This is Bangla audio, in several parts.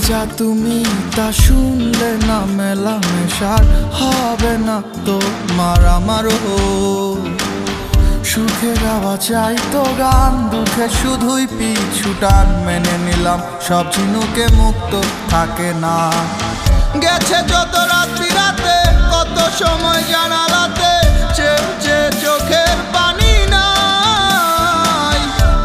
যা তুমি তা শুনলে না মেলামেশার হবে না তোমার আমারও। সুখে গাওয়া চাই তো গান, দুঃখে শুধুই পিছু টান। মেনে নিলাম সব ঝিনুকে মুক্ত থাকে না। গেছে যত রাত্রি রাতে, কত সময় জানালাতে চেয়ে চোখের পানি নাই।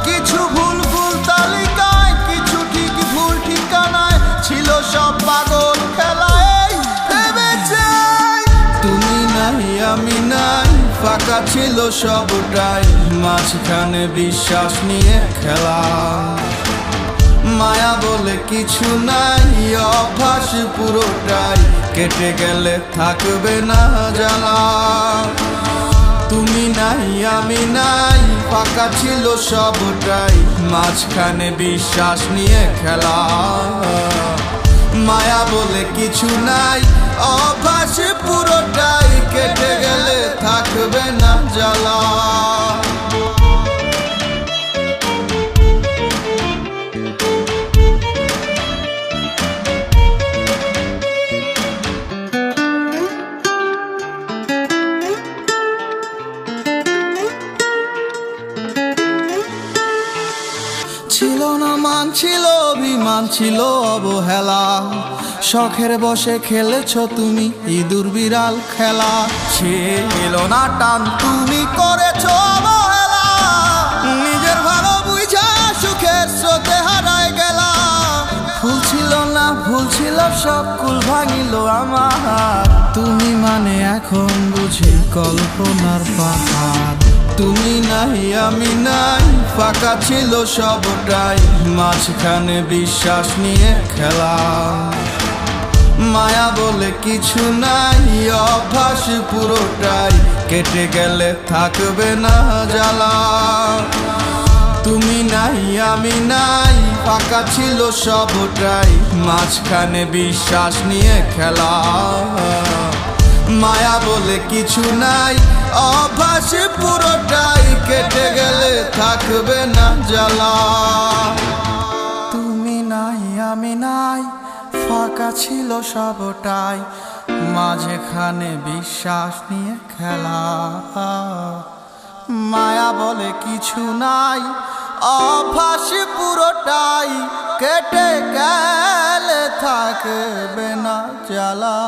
কিছু ভুল ভুল তালিকায়, কিছু ঠিক ভুল ঠিকানায়, ছিল সব পাগল খেলায়। ভেবে চাই তুমি নাই আমি নাই, ফাঁকা ছিল সবটাই, মাঝখানে বিশ্বাস নিয়ে খেলা। মায়া বলে কিছু নাই, অভ্যাস পুরোটাই, কেটে গেলে থাকবে না জ্বালা। তুমি নাই আমি নাই, ফাঁকা ছিল সবটাই, মাঝখানে বিশ্বাস নিয়ে খেলা। মায়া বলে কিছু নাই, অভ্যাস পুরোটাই, কেটে গেলে থাকবে না জ্বালা। ছিল না মান, ছিল অভিমান, ছিল অবহেলা। শখের বসে খেলেছ তুমি ইঁদুর বিড়াল খেলা। ছিল না টান, তুমি করেছ অবহেলা। নিজের ভালো বুঝা সুখের স্রোতে হারায় গেলা। ভুল ছিল না, ভুল ছিল সব, কুল ভাঙিল আমার। তুমি মানে এখন বুঝি কল্পনার পাহাড়। তুমি নাই আমি নাই, ফাঁকা ছিল সবটাই, মাঝখানে বিশ্বাস নিয়ে খেলা। মায়া বলে কিছু নাই, অভ্যাস পুরোটাই, কেটে গেলে থাকবে না জ্বালা। তুমি নাই আমি নাই, ফাঁকা ছিল সবটাই, মাঝখানে বিশ্বাস নিয়ে খেলা। মায়া বলে কিছু নাই, অভ্যাস পুরোটাই, কেটে গেলে থাকবে না জ্বালা। তুমি নাই আমি নাই, ফাঁকা ছিল সবটাই, মাঝখানে বিশ্বাস নিয়ে খেলা। মায়া বলে কিছু নাই, অভ্যাস পুরোটাই, কেটে গেলে থাকবে না জ্বালা।